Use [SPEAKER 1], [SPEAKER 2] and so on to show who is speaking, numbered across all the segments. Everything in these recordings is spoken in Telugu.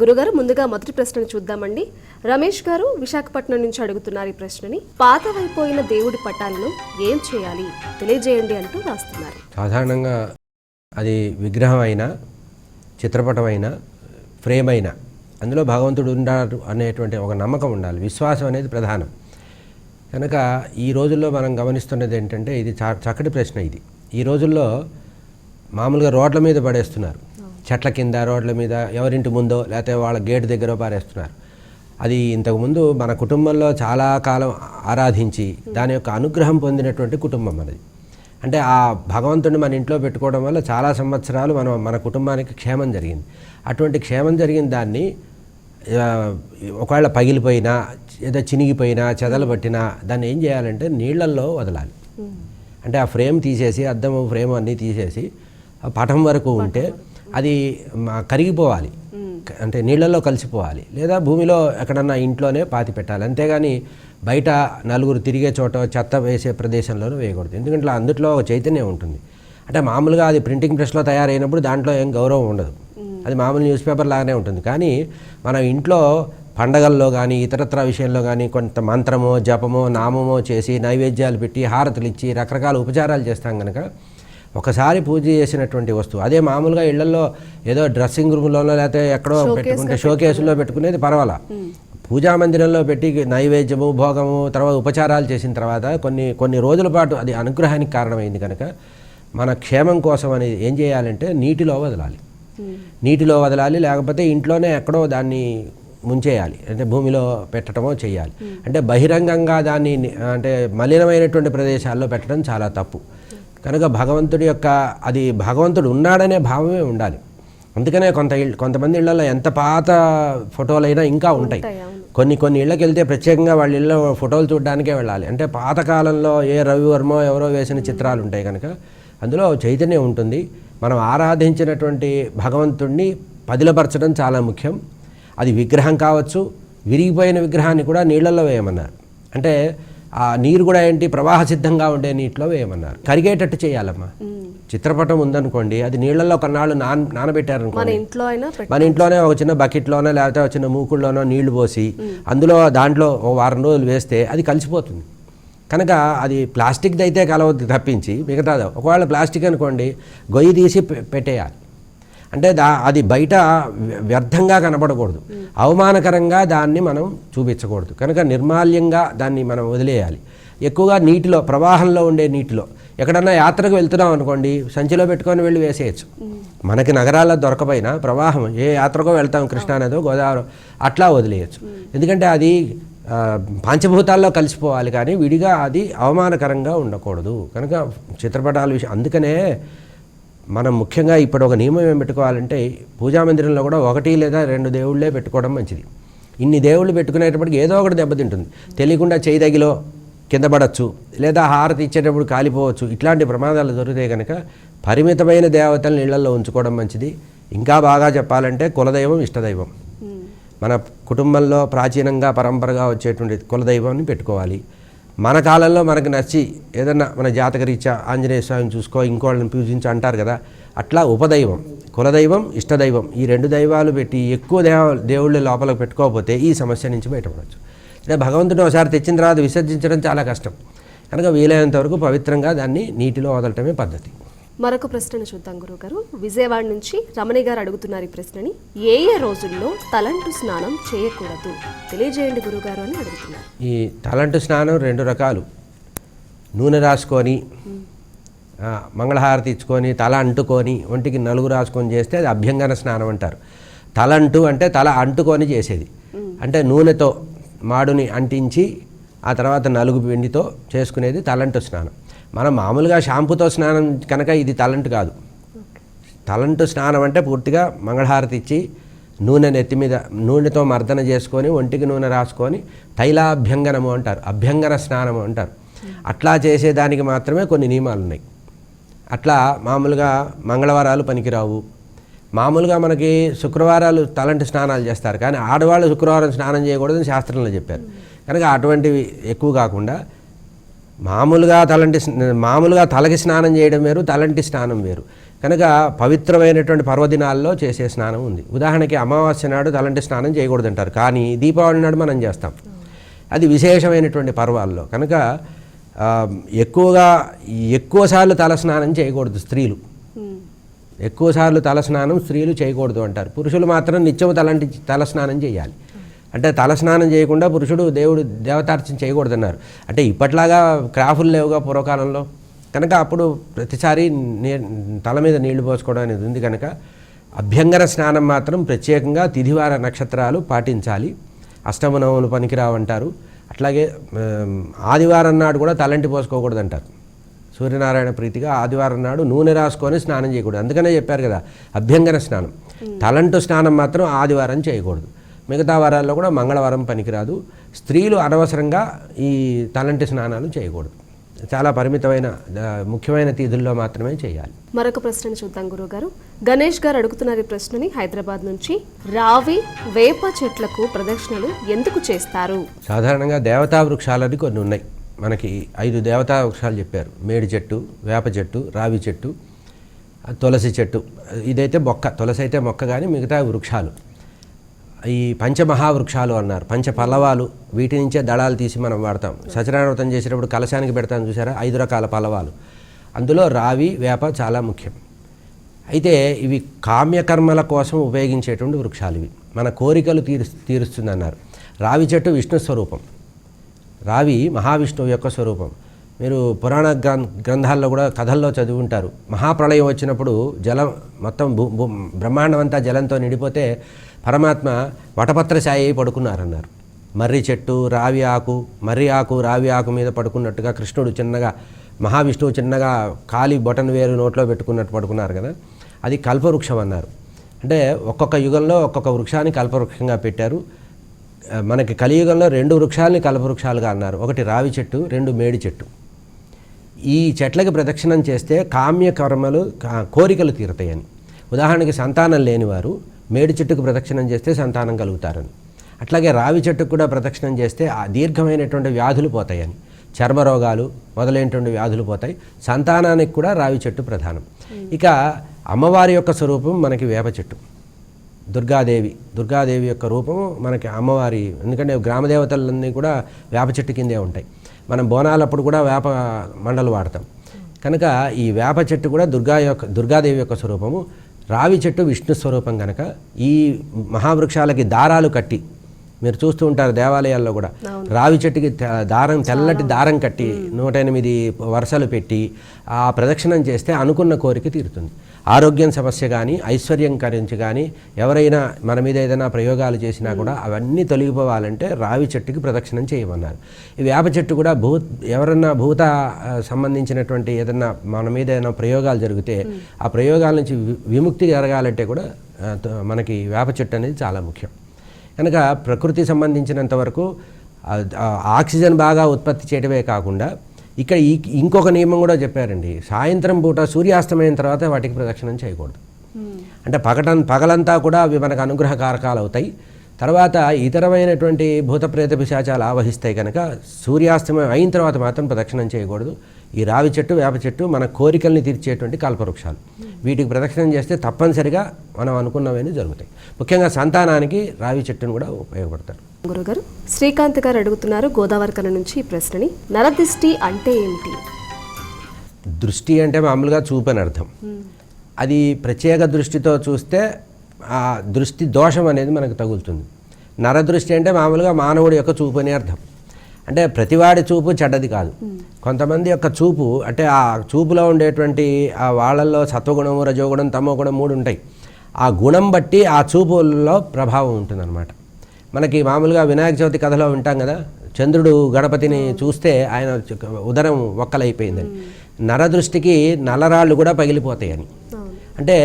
[SPEAKER 1] గురుగారు ముందుగా మొదటి ప్రశ్నను చూద్దామండి. రమేష్ గారు విశాఖపట్నం నుంచి అడుగుతున్నారు ఈ ప్రశ్నని. పాతవైపోయిన దేవుడి పటాలను ఏం చేయాలి తెలియజేయండి అంటూ రాస్తున్నారు.
[SPEAKER 2] సాధారణంగా అది విగ్రహం అయినా చిత్రపటం అయినా ఫ్రేమ్ అయినా అందులో భగవంతుడు ఉన్నారు అనేటువంటి ఒక నమ్మకం ఉండాలి. విశ్వాసం అనేది ప్రధానం. కనుక ఈ రోజుల్లో మనం గమనిస్తున్నది ఏంటంటే ఇది చక్కటి ప్రశ్న. ఇది ఈ రోజుల్లో మామూలుగా రోడ్ల మీద పడేస్తున్నారు, చెట్ల కింద రోడ్ల మీద ఎవరింటి ముందో లేకపోతే వాళ్ళ గేటు దగ్గర పారేస్తున్నారు. అది ఇంతకుముందు మన కుటుంబంలో చాలా కాలం ఆరాధించి దాని యొక్క అనుగ్రహం పొందినటువంటి కుటుంబం మనది. అంటే ఆ భగవంతుడిని మన ఇంట్లో పెట్టుకోవడం వల్ల చాలా సంవత్సరాలు మన కుటుంబానికి క్షేమం జరిగింది. అటువంటి క్షేమం జరిగిన దాన్ని ఒకవేళ పగిలిపోయినా ఏదో చినిగిపోయినా చెదలు పట్టినా దాన్ని ఏం చేయాలంటే నీళ్లల్లో వదలాలి. అంటే ఆ ఫ్రేమ్ తీసేసి అద్దము ఫ్రేమ్ అన్నీ తీసేసి పటం వరకు ఉంటే అది కరిగిపోవాలి, అంటే నీళ్ళల్లో కలిసిపోవాలి, లేదా భూమిలో ఎక్కడన్నా ఇంట్లోనే పాతి పెట్టాలి. అంతేగాని బయట నలుగురు తిరిగే చోట చెత్త వేసే ప్రదేశంలోనూ వేయకూడదు. ఎందుకంటే అందుట్లో ఒక చైతన్యం ఉంటుంది. అంటే మామూలుగా అది ప్రింటింగ్ ప్రెస్లో తయారైనప్పుడు దాంట్లో ఏం గౌరవం ఉండదు, అది మామూలు న్యూస్ పేపర్ లాగానే ఉంటుంది. కానీ మనం ఇంట్లో పండగల్లో కానీ ఇతరత్ర విషయంలో కానీ కొంత మంత్రమో జపమో నామమో చేసి నైవేద్యాలు పెట్టి హారతులు ఇచ్చి రకరకాల ఉపచారాలు చేస్తాం కనుక ఒకసారి పూజ చేసినటువంటి వస్తువు అదే మామూలుగా ఇళ్లలో ఏదో డ్రెస్సింగ్ రూమ్లోనో లేకపోతే ఎక్కడో పెట్టుకుంటే షోకేసులో పెట్టుకునేది పర్వాలా. పూజా మందిరంలో పెట్టి నైవేద్యము భోగము తర్వాత ఉపచారాలు చేసిన తర్వాత కొన్ని రోజుల పాటు అది అనుగ్రహానికి కారణమైంది కనుక మన క్షేమం కోసం అనేది ఏం చేయాలంటే నీటిలో వదలాలి, లేకపోతే ఇంట్లోనే ఎక్కడో దాన్ని ముంచేయాలి, అంటే భూమిలో పెట్టడమో చేయాలి. అంటే బహిరంగంగా దాన్ని అంటే మలినమైనటువంటి ప్రదేశాల్లో పెట్టడం చాలా తప్పు. కనుక భగవంతుడి యొక్క అది భగవంతుడు ఉన్నాడనే భావమే ఉండాలి. అందుకనే కొంతమంది ఇళ్లలో ఎంత పాత ఫోటోలైనా ఇంకా ఉంటాయి. కొన్ని ఇళ్ళకి వెళ్తే ప్రత్యేకంగా వాళ్ళ ఇళ్ళ ఫోటోలు చూడడానికే వెళ్ళాలి. అంటే పాతకాలంలో ఏ రవివర్మో ఎవరో వేసిన చిత్రాలు ఉంటాయి కనుక అందులో చైతన్యం ఉంటుంది. మనం ఆరాధించినటువంటి భగవంతుడిని పదిలపరచడం చాలా ముఖ్యం. అది విగ్రహం కావచ్చు, విరిగిపోయిన విగ్రహాన్ని కూడా నీళ్ళల్లో వేయమన్నారు. అంటే ఆ నీరు కూడా ఏంటి ప్రవాహ సిద్ధంగా ఉండే నీటిలో వేయమన్నారు. కరిగేటట్టు చేయాలమ్మా. చిత్రపటం ఉందనుకోండి, అది నీళ్ళల్లో కొన్నాళ్ళు నానబెట్టారనుకోండి, మన ఇంట్లోనే ఒక చిన్న బకెట్లోనో లేకపోతే ఒక చిన్న మూకుళ్ళలోనో నీళ్లు పోసి దాంట్లో ఓ వారం రోజులు వేస్తే అది కలిసిపోతుంది. కనుక అది ప్లాస్టిక్ది అయితే కలవద్దు తప్పించి మిగతాది. ఒకవేళ ప్లాస్టిక్ అనుకోండి గొయ్యి తీసి పెట్టేయాలి. అంటే అది బయట వ్యర్థంగా కనపడకూడదు, అవమానకరంగా దాన్ని మనం చూపించకూడదు. కనుక నిర్మాల్యంగా దాన్ని మనం వదిలేయాలి. ఎక్కువగా నీటిలో ప్రవాహంలో ఉండే నీటిలో ఎక్కడన్నా యాత్రకు వెళ్తున్నాం అనుకోండి, సంచిలో పెట్టుకొని వెళ్ళి వేసేయచ్చు. మనకి నగరాల్లో దొరకపోయినా ప్రవాహం ఏ యాత్రకో వెళ్తాం, కృష్ణానదో గోదావరి అట్లా వదిలేయచ్చు. ఎందుకంటే అది పంచభూతాల్లో కలిసిపోవాలి, కానీ విడిగా అది అవమానకరంగా ఉండకూడదు. కనుక చిత్రపటాల విషయం అందుకనే మనం ముఖ్యంగా ఇప్పుడు ఒక నియమం ఏం పెట్టుకోవాలంటే పూజా మందిరంలో కూడా 1 లేదా 2 దేవుళ్ళే పెట్టుకోవడం మంచిది. ఇన్ని దేవుళ్ళు పెట్టుకునేటప్పటికి ఏదో ఒకటి దెబ్బతింటుంది, తెలియకుండా చేయి తగిలో కింద పడవచ్చు, లేదా హారతి ఇచ్చేటప్పుడు కాలిపోవచ్చు. ఇట్లాంటి ప్రమాదాలు దొరికితే కనుక పరిమితమైన దేవతలను ఇళ్లలో ఉంచుకోవడం మంచిది. ఇంకా బాగా చెప్పాలంటే కులదైవం ఇష్టదైవం, మన కుటుంబంలో ప్రాచీనంగా పరంపరగా వచ్చేటువంటి కులదైవాన్ని పెట్టుకోవాలి. మన కాలంలో మనకు నచ్చి ఏదన్నా మన జాతకరీత్యా ఆంజనేయ స్వామిని చూసుకో ఇంకోళ్ళని పూజించి అంటారు కదా, అట్లా ఉపదైవం కులదైవం ఇష్టదైవం ఈ 2 దైవాలు పెట్టి ఎక్కువ దేవుళ్ళ లోపలికి పెట్టుకోకపోతే ఈ సమస్య నుంచి బయటపడవచ్చు. అంటే భగవంతుడు ఒకసారి తెచ్చిన తర్వాత విసర్జించడం చాలా కష్టం. కనుక వీలైనంత వరకు పవిత్రంగా దాన్ని నీటిలో వదలటమే పద్ధతి.
[SPEAKER 1] మరొక ప్రశ్నను చూద్దాం గురువుగారు. విజయవాడ నుంచి రమణి గారు అడుగుతున్నారు ఈ ప్రశ్నని. ఏ రోజుల్లో తలంటు స్నానం చేయకూడదు తెలియజేయండి గురువుగారు అని అడుగుతున్నారు.
[SPEAKER 2] ఈ తలంటు స్నానం 2 రకాలు. నూనె రాసుకొని మంగళహారతి ఇచ్చుకొని తల అంటుకొని ఒంటికి నలుగు రాసుకొని చేస్తే అది అభ్యంగన స్నానం అంటారు. తలంటు అంటే తల అంటుకొని చేసేది, అంటే నూనెతో మాడుని అంటించి ఆ తర్వాత నలుగు పిండితో చేసుకునేది తలంటు స్నానం. మనం మామూలుగా షాంపూతో స్నానం కనుక ఇది తలంటు కాదు. తలంటు స్నానం అంటే పూర్తిగా మంగళహారతి ఇచ్చి నూనె నెత్తి మీద నూనెతో మర్దన చేసుకొని ఒంటికి నూనె రాసుకొని తైలాభ్యంగనము అంటారు, అభ్యంగన స్నానము అంటారు. అట్లా చేసేదానికి మాత్రమే కొన్ని నియమాలు ఉన్నాయి. అట్లా మామూలుగా మంగళవారాలు పనికిరావు. మామూలుగా మనకి శుక్రవారాలు తలంటి స్నానాలు చేస్తారు, కానీ ఆడవాళ్ళు శుక్రవారం స్నానం చేయకూడదని శాస్త్రంలో చెప్పారు. కనుక అటువంటివి ఎక్కువ కాకుండా మామూలుగా తలకి స్నానం చేయడం వేరు, తలంటి స్నానం వేరు. కనుక పవిత్రమైనటువంటి పర్వదినాల్లో చేసే స్నానం ఉంది. ఉదాహరణకి అమావాస్య నాడు తలంటి స్నానం చేయకూడదు అంటారు, కానీ దీపావళి నాడు మనం చేస్తాం. అది విశేషమైనటువంటి పర్వాల్లో. కనుక ఎక్కువసార్లు తలస్నానం చేయకూడదు స్త్రీలు. ఎక్కువసార్లు తలస్నానం స్త్రీలు చేయకూడదు అంటారు. పురుషులు మాత్రం నిత్యం తలస్నానం చేయాలి. అంటే తలస్నానం చేయకుండా పురుషుడు దేవతార్చన చేయకూడదన్నారు. అంటే ఇప్పట్లాగా క్రాఫులు లేవుగా పూర్వకాలంలో, కనుక అప్పుడు ప్రతిసారి తల మీద నీళ్లు పోసుకోవడం అనేది ఉంది. కనుక అభ్యంగన స్నానం మాత్రం ప్రత్యేకంగా తిథివార నక్షత్రాలు పాటించాలి. అష్టమనవములు పనికిరావంటారు. అట్లాగే ఆదివారం నాడు కూడా తలంటి పోసుకోకూడదు అంటారు. సూర్యనారాయణ ప్రీతిగా ఆదివారం నాడు నూనె రాసుకొని స్నానం చేయకూడదు. అందుకనే చెప్పారు కదా అభ్యంగన స్నానం. తలంటు స్నానం మాత్రం ఆదివారం చేయకూడదు. మిగతా వారాల్లో కూడా మంగళవారం పనికిరాదు. స్త్రీలు అనవసరంగా ఈ తలంటి స్నానాలు చేయకూడదు. చాలా పరిమితమైన ముఖ్యమైన తిథుల్లో మాత్రమే చేయాలి.
[SPEAKER 1] మరొక ప్రశ్నను చూద్దాం గురువుగారు. గణేష్ గారు అడుగుతున్నారు ఈ ప్రశ్నని హైదరాబాద్ నుంచి. రావి వేప చెట్లకు ప్రదక్షిణలు ఎందుకు చేస్తారు?
[SPEAKER 2] సాధారణంగా దేవతా వృక్షాలని కొన్ని ఉన్నాయి. మనకి 5 దేవతా వృక్షాలు చెప్పారు. మేడి చెట్టు, వేప చెట్టు, రావి చెట్టు, తులసి చెట్టు. ఇదైతే మొక్క, తులసి అయితే మొక్క, కానీ మిగతా వృక్షాలు ఈ పంచమహావృక్షాలు అన్నారు. పంచ పల్లవాలు, వీటి నుంచే దళాలు తీసి మనం వాడతాం. సత్యనారాయణ చేసేటప్పుడు కలశానికి పెడతాం చూసారా, 5 రకాల పల్లవాలు. అందులో రావి, వేప చాలా ముఖ్యం. అయితే ఇవి కామ్యకర్మల కోసం ఉపయోగించేటువంటి వృక్షాలు. ఇవి మన కోరికలు తీరుస్తుంది అన్నారు. రావి చెట్టు విష్ణు స్వరూపం. రావి మహావిష్ణువు యొక్క స్వరూపం. మీరు పురాణ గ్రంథాల్లో కూడా కథల్లో చదివి ఉంటారు. మహాప్రళయం వచ్చినప్పుడు జలం మొత్తం బ్రహ్మాండం అంతా జలంతో నిండిపోతే పరమాత్మ వటపత్ర సాయి పడుకున్నారన్నారు. మర్రి చెట్టు, రావి ఆకు, మర్రి ఆకు, రావి ఆకు మీద పడుకున్నట్టుగా కృష్ణుడు చిన్నగా, మహావిష్ణువు చిన్నగా కాలి బొటన్ వేరు నోట్లో పెట్టుకున్నట్టు పడుకున్నారు కదా, అది కల్పవృక్షం అన్నారు. అంటే ఒక్కొక్క యుగంలో ఒక్కొక్క వృక్షాన్ని కల్పవృక్షంగా పెట్టారు. మనకి కలియుగంలో 2 వృక్షాలని కల్పవృక్షాలుగా అన్నారు. ఒకటి రావి చెట్టు, 2 మేడి చెట్టు. ఈ చెట్లకి ప్రదక్షిణం చేస్తే కామ్యకర్మలు, కోరికలు తీరుతాయని. ఉదాహరణకి సంతానం లేనివారు మేడి చెట్టుకు ప్రదక్షిణం చేస్తే సంతానం కలుగుతారని. అట్లాగే రావి చెట్టుకు కూడా ప్రదక్షిణం చేస్తే ఆ దీర్ఘమైనటువంటి వ్యాధులు పోతాయని. చర్మరోగాలు మొదలైనటువంటి వ్యాధులు పోతాయి. సంతానానికి కూడా రావి చెట్టు ప్రధానం. ఇక అమ్మవారి యొక్క స్వరూపం మనకి వేప చెట్టు. దుర్గాదేవి యొక్క రూపము మనకి అమ్మవారి. ఎందుకంటే గ్రామదేవతలన్నీ కూడా వేప చెట్టు కిందే ఉంటాయి. మనం బోనాలప్పుడు కూడా వేప మండలు వాడతాం. కనుక ఈ వేప చెట్టు కూడా దుర్గాదేవి యొక్క స్వరూపము. రావి చెట్టు విష్ణు స్వరూపం కనుక ఈ మహావృక్షాలకి దారాలు కట్టి, మీరు చూస్తూ ఉంటారు దేవాలయాల్లో కూడా, రావి చెట్టుకి తెల్లటి దారం కట్టి 108 వరుసలు పెట్టి ఆ ప్రదక్షిణం చేస్తే అనుకున్న కోరిక తీరుతుంది. ఆరోగ్యం సమస్య కానీ, ఐశ్వర్యం కరించి కానీ, ఎవరైనా మన మీద ఏదైనా ప్రయోగాలు చేసినా కూడా అవన్నీ తొలగిపోవాలంటే రావి చెట్టుకి ప్రదక్షిణం చేయమన్నారు. ఈ వేప చెట్టు కూడా ఎవరన్నా భూత సంబంధించినటువంటి ఏదన్నా మన మీద ఏదైనా ప్రయోగాలు జరిగితే ఆ ప్రయోగాల నుంచి విముక్తి జరగాలంటే కూడా మనకి వేప చెట్టు అనేది చాలా ముఖ్యం. కనుక ప్రకృతి సంబంధించినంత వరకు ఆక్సిజన్ బాగా ఉత్పత్తి చేయడమే కాకుండా ఇక్కడ ఇంకొక నియమం కూడా చెప్పారండి. సాయంత్రం పూట సూర్యాస్తమయం తర్వాత వాటికి ప్రదక్షిణం చేయకూడదు. అంటే పగలంతా కూడా అవి మనకు అనుగ్రహ కారకాలు అవుతాయి. తర్వాత ఇతరమైనటువంటి భూత ప్రేత పిశాచాలు ఆవహిస్తాయి. కనుక సూర్యాస్తమయం అయిన తర్వాత మాత్రం ప్రదక్షిణం చేయకూడదు. ఈ రావి చెట్టు, వేప చెట్టు మన కోరికల్ని తీర్చేటువంటి కల్పవృక్షాలు. వీటికి ప్రదక్షిణం చేస్తే తప్పనిసరిగా మనం అనుకున్నవన్నీ జరుగుతాయి. ముఖ్యంగా సంతానానికి రావి చెట్టును కూడా ఉపయోగపడతారు.
[SPEAKER 1] గురుగారు, శ్రీకాంత్ గారు అడుగుతున్నారు గోదావరికర నుంచి ఈ ప్రశ్నని. నరదిష్టి అంటే ఏమిటి?
[SPEAKER 2] దృష్టి అంటే మామూలుగా చూపని అర్థం. అది ప్రత్యేక దృష్టితో చూస్తే ఆ దృష్టి దోషం అనేది మనకు తగులుతుంది. నరదృష్టి అంటే మామూలుగా మానవుడి యొక్క చూపు అనే అర్థం. అంటే ప్రతివాడి చూపు చెడ్డది కాదు. కొంతమంది యొక్క చూపు అంటే ఆ చూపులో ఉండేటువంటి ఆ వాళ్ళల్లో సత్వగుణము, రజోగుణం, తమోగుణం 3 ఉంటాయి. ఆ గుణం బట్టి ఆ చూపుల్లో ప్రభావం ఉంటుందన్నమాట. మనకి మామూలుగా వినాయక చవితి కథలో వింటాం కదా, చంద్రుడు గణపతిని చూస్తే ఆయన ఉదరం ఒక్కలైపోయిందని. నరదృష్టికి నల్లరాళ్ళు కూడా పగిలిపోతాయని. అంటే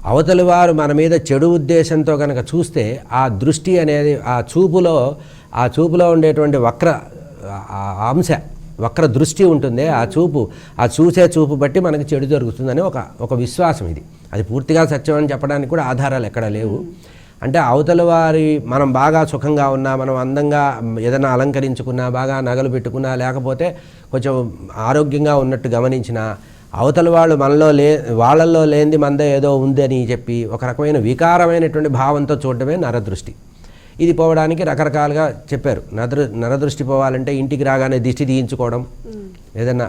[SPEAKER 2] అవతలి వారు మన మీద చెడు ఉద్దేశంతో కనుక చూస్తే ఆ దృష్టి అనేది ఆ చూపులో ఉండేటువంటి వక్ర దృష్టి ఉంటుంది. ఆ చూసే చూపు బట్టి మనకి చెడు జరుగుతుందని ఒక విశ్వాసం ఇది. అది పూర్తిగా సత్యం అని చెప్పడానికి కూడా ఆధారాలు ఎక్కడ లేవు. అంటే అవతల వారి మనం బాగా సుఖంగా ఉన్నా, మనం అందంగా ఏదైనా అలంకరించుకున్నా, బాగా నగలు పెట్టుకున్నా, లేకపోతే కొంచెం ఆరోగ్యంగా ఉన్నట్టు గమనించినా అవతల వాళ్ళు మనలో వాళ్ళల్లో లేనిది మనదే ఏదో ఉందని చెప్పి ఒక రకమైన వికారమైనటువంటి భావంతో చూడడమే నరదృష్టి. ఇది పోవడానికి రకరకాలుగా చెప్పారు. నరదృష్టి పోవాలంటే ఇంటికి రాగానే దిష్టి తీయించుకోవడం, ఏదైనా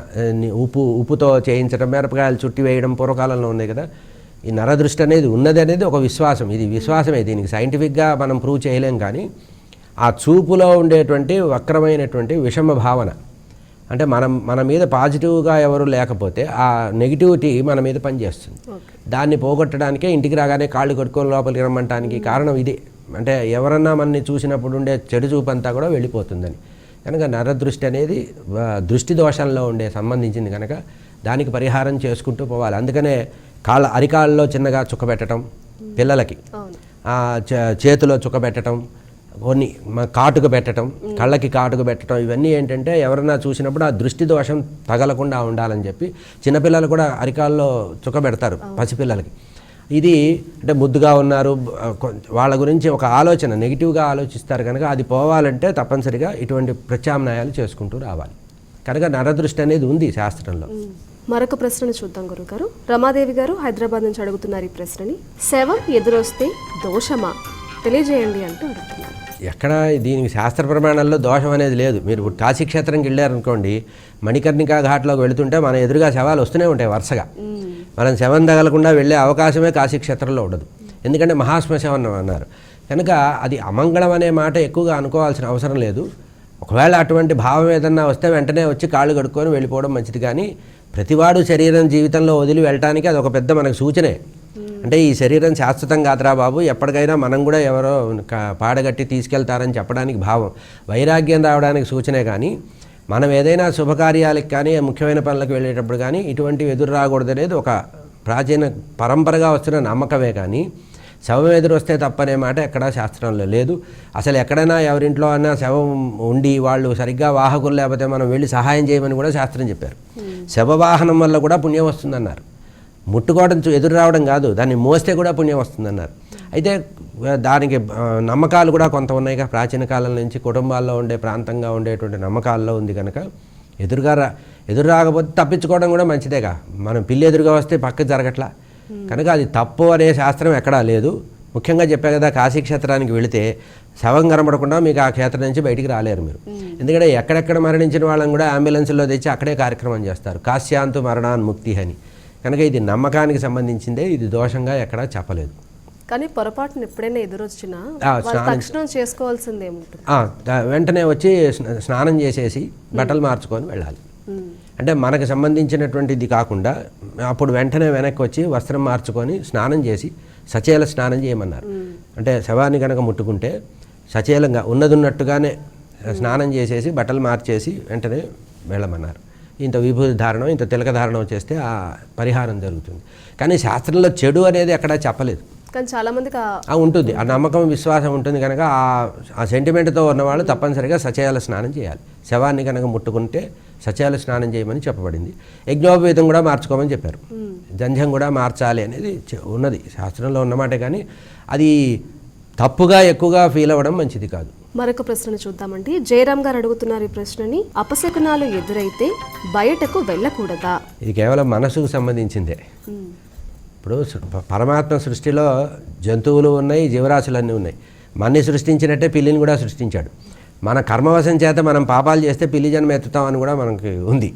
[SPEAKER 2] ఉప్పుతో చేయించడం, మిరపకాయలు చుట్టి వేయడం పూర్వకాలంలో ఉంది కదా. ఈ నరదృష్టి అనేది ఉన్నది అనేది ఒక విశ్వాసం. ఇది విశ్వాసమే, దీనికి సైంటిఫిక్గా మనం ప్రూవ్ చేయలేం. కానీ ఆ చూపులో ఉండేటువంటి వక్రమైనటువంటి విషమ భావన, అంటే మన మీద పాజిటివ్గా ఎవరు లేకపోతే ఆ నెగిటివిటీ మన మీద పనిచేస్తుంది. దాన్ని పోగొట్టడానికే ఇంటికి రాగానే కాళ్ళు కట్టుకొని లోపలికి రమ్మంటానికి కారణం ఇదే. అంటే ఎవరన్నా మనని చూసినప్పుడు ఉండే చెడు చూపు అంతా కూడా వెళ్ళిపోతుందని. కనుక నరదృష్టి అనేది దృష్టి దోషంలో సంబంధించింది కనుక దానికి పరిహారం చేసుకుంటూ పోవాలి. అందుకనే అరికాళ్ళలో చిన్నగా చుక్క పెట్టడం, పిల్లలకి చేతిలో చుక్క పెట్టడం, కొన్ని కాటుక పెట్టడం, కళ్ళకి కాటుక పెట్టడం, ఇవన్నీ ఏంటంటే ఎవరన్నా చూసినప్పుడు ఆ దృష్టి దోషం తగలకుండా ఉండాలని చెప్పి చిన్నపిల్లలు కూడా అరికాల్లో చుక్క పెడతారు పసిపిల్లలకి. ఇది అంటే ముద్దుగా ఉన్నారు వాళ్ళ గురించి ఒక ఆలోచన నెగిటివ్గా ఆలోచిస్తారు కనుక అది పోవాలంటే తప్పనిసరిగా ఇటువంటి ప్రత్యామ్నాయాలు చేసుకుంటూ రావాలి. కనుక నరదృష్టి అనేది ఉంది శాస్త్రంలో.
[SPEAKER 1] మరొక ప్రశ్నను చూద్దాం గురుగారు. రమాదేవి గారు హైదరాబాద్ నుంచి అడుగుతున్నారు ఈ ప్రశ్నని. శవం ఎదురొస్తే దోషమా తెలియజేయండి అంటూ అడుగుతున్నారు.
[SPEAKER 2] ఎక్కడ దీనికి శాస్త్ర ప్రమాణాల్లో దోషం అనేది లేదు. మీరు కాశీక్షేత్రంకి వెళ్ళారనుకోండి, మణికర్ణికా ఘాట్లోకి వెళుతుంటే మన ఎదురుగా శవాలు వస్తూనే ఉంటాయి వరుసగా. మనం శవం తగలకుండా వెళ్ళే అవకాశమే కాశీక్షేత్రంలో ఉండదు. ఎందుకంటే మహాశ్మశానం అన్నారు కనుక అది అమంగళం అనే మాట ఎక్కువగా అనుకోవాల్సిన అవసరం లేదు. ఒకవేళ అటువంటి భావం ఏదన్నా వస్తే వెంటనే వచ్చి కాళ్ళు కడుక్కొని వెళ్ళిపోవడం మంచిది. కానీ ప్రతివాడు శరీరం జీవితంలో వదిలి వెళ్ళటానికి అది ఒక పెద్ద మనకు సూచనే. అంటే ఈ శరీరం శాశ్వతం కాదురా బాబు, ఎప్పటికైనా మనం కూడా ఎవరో పాడగట్టి తీసుకెళ్తారని చెప్పడానికి భావం, వైరాగ్యం రావడానికి సూచనే. కానీ మనం ఏదైనా శుభకార్యాలకు కానీ ముఖ్యమైన పనులకు వెళ్ళేటప్పుడు కానీ ఇటువంటివి ఎదురు రాకూడదనేది ఒక ప్రాచీన పరంపరగా వస్తున్న నమ్మకమే. కానీ శవం ఎదురు వస్తే తప్పనే మాట ఎక్కడా శాస్త్రంలో లేదు. అసలు ఎక్కడైనా ఎవరింట్లో అన్నా శవం ఉండి వాళ్ళు సరిగ్గా వాహకులు లేకపోతే మనం వెళ్ళి సహాయం చేయమని కూడా శాస్త్రం చెప్పారు. శవవాహనం వల్ల కూడా పుణ్యం వస్తుందన్నారు. ముట్టుకోవడం ఎదురు రావడం కాదు, దాన్ని మోస్తే కూడా పుణ్యం వస్తుందన్నారు. అయితే దానికి నమ్మకాలు కూడా కొంత ఉన్నాయిగా. ప్రాచీన కాలం నుంచి కుటుంబాల్లో ఉండే ప్రాంతంగా ఉండేటువంటి నమ్మకాల్లో ఉంది కనుక ఎదురు రాకపోతే తప్పించుకోవడం కూడా మంచిదేగా. మనం పిల్లి ఎదురుగా వస్తే పక్కకు జరగట్లా కనుక అది తప్పు అనే శాస్త్రం ఎక్కడా లేదు. ముఖ్యంగా చెప్పే కదా, కాశీక్షేత్రానికి వెళితే శవం కనబడకుండా మీకు ఆ క్షేత్రం నుంచి బయటికి రాలేరు మీరు. ఎందుకంటే ఎక్కడెక్కడ మరణించిన వాళ్ళని కూడా అంబులెన్స్లో తెచ్చి అక్కడే కార్యక్రమం చేస్తారు, కాశ్యాంతు మరణాన్ ముక్తి అని. కనుక ఇది నమ్మకానికి సంబంధించిందే, ఇది దోషంగా ఎక్కడా చెప్పలేదు.
[SPEAKER 1] కానీ పొరపాటున ఎప్పుడైనా ఎదురొచ్చినా తక్షణం చేసుకోవాల్సింది ఏముంటుంది,
[SPEAKER 2] వెంటనే వచ్చి స్నానం చేసేసి బట్టలు మార్చుకొని వెళ్ళాలి. అంటే మనకు సంబంధించినటువంటిది కాకుండా అప్పుడు వెంటనే వెనక్కి వచ్చి వస్త్రం మార్చుకొని స్నానం చేసి సచేల స్నానం చేయమన్నారు. అంటే శవాన్ని కనుక ముట్టుకుంటే సచేలంగా ఉన్నట్టుగానే స్నానం చేసేసి బట్టలు మార్చేసి వెంటనే వెళ్ళమన్నారు. ఇంత విభూతి ధారణం, ఇంత తిలక ధారణం చేస్తే ఆ పరిహారం జరుగుతుంది. కానీ శాస్త్రంలో చెడు అనేది ఎక్కడా చెప్పలేదు.
[SPEAKER 1] కానీ చాలా మందికి
[SPEAKER 2] ఉంటుంది, ఆ నమ్మకం విశ్వాసం ఉంటుంది కనుక ఆ సెంటిమెంట్తో ఉన్నవాళ్ళు తప్పనిసరిగా సచేల స్నానం చేయాలి. శవాన్ని కనుక ముట్టుకుంటే సచేల స్నానం చేయమని చెప్పబడింది. యజ్ఞోపవీతం కూడా మార్చుకోమని చెప్పారు, జంధ్యం కూడా మార్చాలి అనేది ఉన్నది శాస్త్రంలో ఉన్నమాటే. కానీ అది తప్పుగా ఎక్కువగా ఫీల్ అవ్వడం మంచిది కాదు.
[SPEAKER 1] మరొక ప్రశ్నను చూద్దామండి. జయరామ్ గారు అడుగుతున్నారు ఈ ప్రశ్నని. అపశకునాలు ఎదురైతే బయటకు వెళ్ళకూడదా? ఇది
[SPEAKER 2] కేవలం మనసుకు సంబంధించిందే. ఇప్పుడు పరమాత్మ సృష్టిలో జంతువులు ఉన్నాయి, జీవరాశులన్నీ ఉన్నాయి. మన్ని సృష్టించినట్టే పిల్లిని కూడా సృష్టించాడు. మన కర్మవశం చేత మనం పాపాలు చేస్తే పిల్లి జన్మ ఎత్తుతామని కూడా మనకి ఉంది.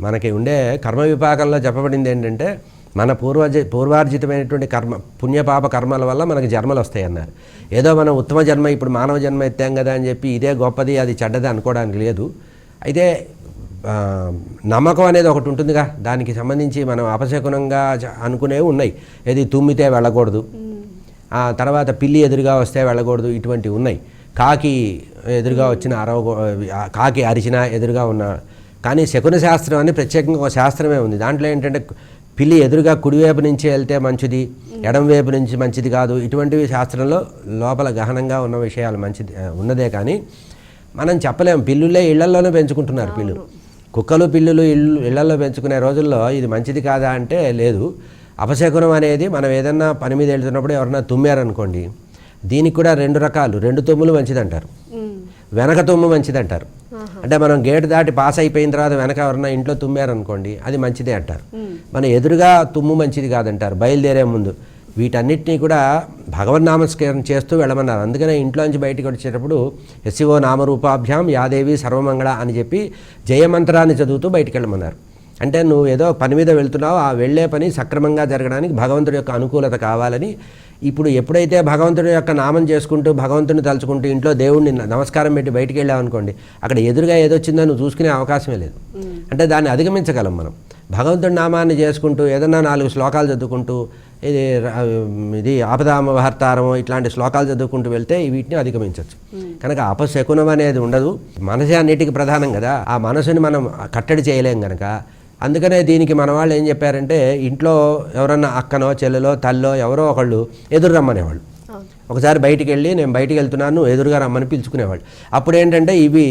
[SPEAKER 2] మనకి ఉండే కర్మ విపాకంలో చెప్పబడింది ఏంటంటే, మన పూర్వార్జితమైనటువంటి పుణ్యపాప కర్మల వల్ల మనకి జన్మలు వస్తాయి అన్నారు. ఏదో మనం ఉత్తమ జన్మ ఇప్పుడు మానవ జన్మ ఎత్తాం కదా అని చెప్పి ఇదే గొప్పది అది చెడ్డది అనుకోవడానికి లేదు. అయితే నమ్మకం అనేది ఒకటి ఉంటుందిగా, దానికి సంబంధించి మనం అపశకునంగా అనుకునేవి ఉన్నాయి. ఏది తుమ్మితే వెళ్ళకూడదు, తర్వాత పిల్లి ఎదురుగా వస్తే వెళ్ళకూడదు, ఇటువంటివి ఉన్నాయి. కాకి ఎదురుగా వచ్చిన కాకి అరిచినా ఎదురుగా ఉన్న. కానీ శకున శాస్త్రం అని ప్రత్యేకంగా ఒక శాస్త్రమే ఉంది. దాంట్లో ఏంటంటే పిల్లి ఎదురుగా కుడివైపు నుంచి వెళ్తే మంచిది, ఎడం వైపు నుంచి మంచిది కాదు, ఇటువంటివి శాస్త్రంలో లోపల గహనంగా ఉన్న విషయాలు మంచిది ఉన్నదే. కానీ మనం చెప్పలేము. పిల్లులే ఇళ్లలోనే పెంచుకుంటున్నారు. పిల్లులు, కుక్కలు, పిల్లులు ఇళ్లలో పెంచుకునే రోజుల్లో ఇది మంచిది కాదా అంటే లేదు. అపశకునం అనేది మనం ఏదన్నా పని మీద వెళ్తున్నప్పుడు ఎవరన్నా తుమ్మారనుకోండి, దీనికి కూడా రెండు రకాలు, రెండు తుమ్ములు మంచిదంటారు, వెనక తుమ్ము మంచిదంటారు. అంటే మనం గేట్ దాటి పాస్ అయిపోయిన తర్వాత వెనక ఎవరన్నా ఇంట్లో తుమ్మారనుకోండి, అది మంచిదే అంటారు. మన ఎదురుగా తుమ్ము మంచిది కాదంటారు బయలుదేరే ముందు. వీటన్నిటినీ కూడా భగవన్ నామస్కరణ చేస్తూ వెళ్ళమన్నారు. అందుకనే ఇంట్లోంచి బయటకు వచ్చేటప్పుడు ఎస్సిఓ నామరూపాభ్యాం యాదేవి సర్వమంగళ అని చెప్పి జయమంత్రాన్ని చదువుతూ బయటికి వెళ్ళమన్నారు. అంటే నువ్వు ఏదో పని మీద వెళ్తున్నావు, ఆ వెళ్ళే పని సక్రమంగా జరగడానికి భగవంతుడి యొక్క అనుకూలత కావాలని. ఇప్పుడు ఎప్పుడైతే భగవంతుడి యొక్క నామం చేసుకుంటూ భగవంతుడిని తలుచుకుంటూ ఇంట్లో దేవుడిని నమస్కారం పెట్టి బయటికి వెళ్ళామనుకోండి, అక్కడ ఎదురుగా ఏదొచ్చిందో నువ్వు చూసుకునే అవకాశమే లేదు. అంటే దాన్ని అధిగమించగలం మనం. భగవంతుడి నామాన్ని చేసుకుంటూ ఏదన్నా 4 శ్లోకాలు చదువుకుంటూ ఇది ఆపదామహర్తారము ఇట్లాంటి శ్లోకాలు చదువుకుంటూ వెళ్తే వీటిని అధిగమించవచ్చు. కనుక అపశకునం అనేది ఉండదు. మనసే అన్నిటికీ ప్రధానం కదా, ఆ మనసుని మనం కట్టడి చేయలేం కనుక. అందుకనే దీనికి మన వాళ్ళు ఏం చెప్పారంటే, ఇంట్లో ఎవరన్నా అక్కనో చెల్లెలో తల్లో ఎవరో ఒకళ్ళు ఎదురు రమ్మనేవాళ్ళు. ఒకసారి బయటికి వెళ్ళి నేను బయటికి వెళ్తున్నాను ఎదురుగా రమ్మని పిలుచుకునేవాళ్ళు. అప్పుడు ఏంటంటే ఇవి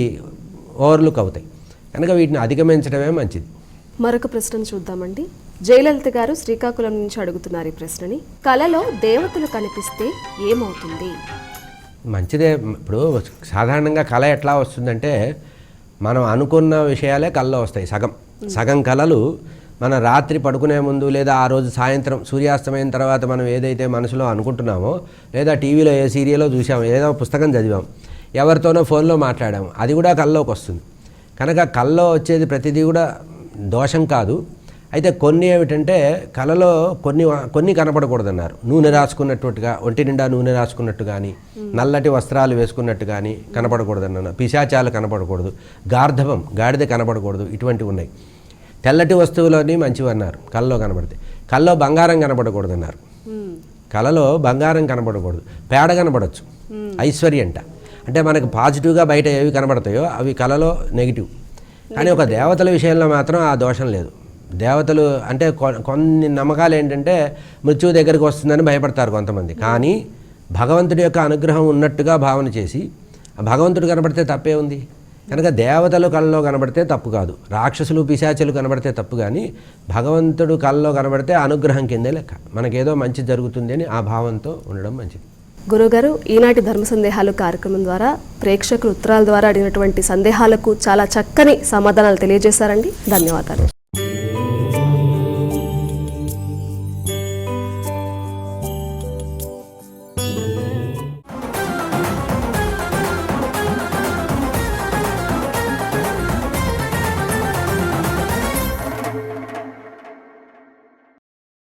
[SPEAKER 2] ఓవర్లుక్ అవుతాయి. కనుక వీటిని అధిగమించడమే మంచిది.
[SPEAKER 1] మరొక ప్రశ్నను చూద్దామండి. జయలలిత గారు శ్రీకాకుళం నుంచి అడుగుతున్నారు ఈ ప్రశ్నని. కలలో దేవతలు కనిపిస్తే ఏమవుతుంది?
[SPEAKER 2] మంచిదే. ఇప్పుడు సాధారణంగా కళ ఎట్లా వస్తుందంటే, మనం అనుకున్న విషయాలే కళలో వస్తాయి. సగం కళలు మన రాత్రి పడుకునే ముందు లేదా ఆ రోజు సాయంత్రం సూర్యాస్తమైన తర్వాత మనం ఏదైతే మనసులో అనుకుంటున్నామో, లేదా టీవీలో ఏ సీరియల్లో చూసామో, ఏదో పుస్తకం చదివాం, ఎవరితోనో ఫోన్లో మాట్లాడాము, అది కూడా కళలోకి వస్తుంది. కనుక కళలో వచ్చేది ప్రతిదీ కూడా దోషం కాదు. అయితే కొన్ని ఏమిటంటే కళలో కొన్ని కనపడకూడదన్నారు. నూనె రాసుకున్నట్టుగా, ఒంటి నిండా నూనె రాసుకున్నట్టు కానీ, నల్లటి వస్త్రాలు వేసుకున్నట్టు కానీ కనపడకూడదన్నారు. పిశాచాలు కనపడకూడదు, గార్ధవం గాడిద కనపడకూడదు, ఇటువంటివి ఉన్నాయి. తెల్లటి వస్తువులని మంచివన్నారు కళలో కనబడితే. కళలో బంగారం కనపడకూడదన్నారు. కళలో బంగారం కనపడకూడదు, పేడ కనపడవచ్చు, ఐశ్వర్యంట. అంటే మనకు పాజిటివ్గా బయట ఏవి కనబడతాయో అవి కళలో నెగిటివ్. కానీ ఒక దేవతల విషయంలో మాత్రం ఆ దోషం లేదు. దేవతలు అంటే కొన్ని నమ్మకాలు ఏంటంటే మృత్యువు దగ్గరికి వస్తుందని భయపడతారు కొంతమంది. కానీ భగవంతుడి యొక్క అనుగ్రహం ఉన్నట్టుగా భావన చేసి భగవంతుడు కనబడితే తప్పే ఉంది. కనుక దేవతలు కళ్ళలో కనబడితే తప్పు కాదు, రాక్షసులు పిశాచులు కనబడితే తప్పు. కానీ భగవంతుడు కళ్ళలో కనబడితే అనుగ్రహం కిందే లెక్క, మనకేదో మంచి జరుగుతుంది అని ఆ భావంతో ఉండడం మంచిది.
[SPEAKER 1] గురుగారు, ఈనాటి ధర్మ సందేహాలు కార్యక్రమం ద్వారా ప్రేక్షకులు ఉత్తరాల ద్వారా అడిగినటువంటి సందేహాలకు చాలా చక్కని సమాధానాలు తెలియజేశారండి. ధన్యవాదాలు.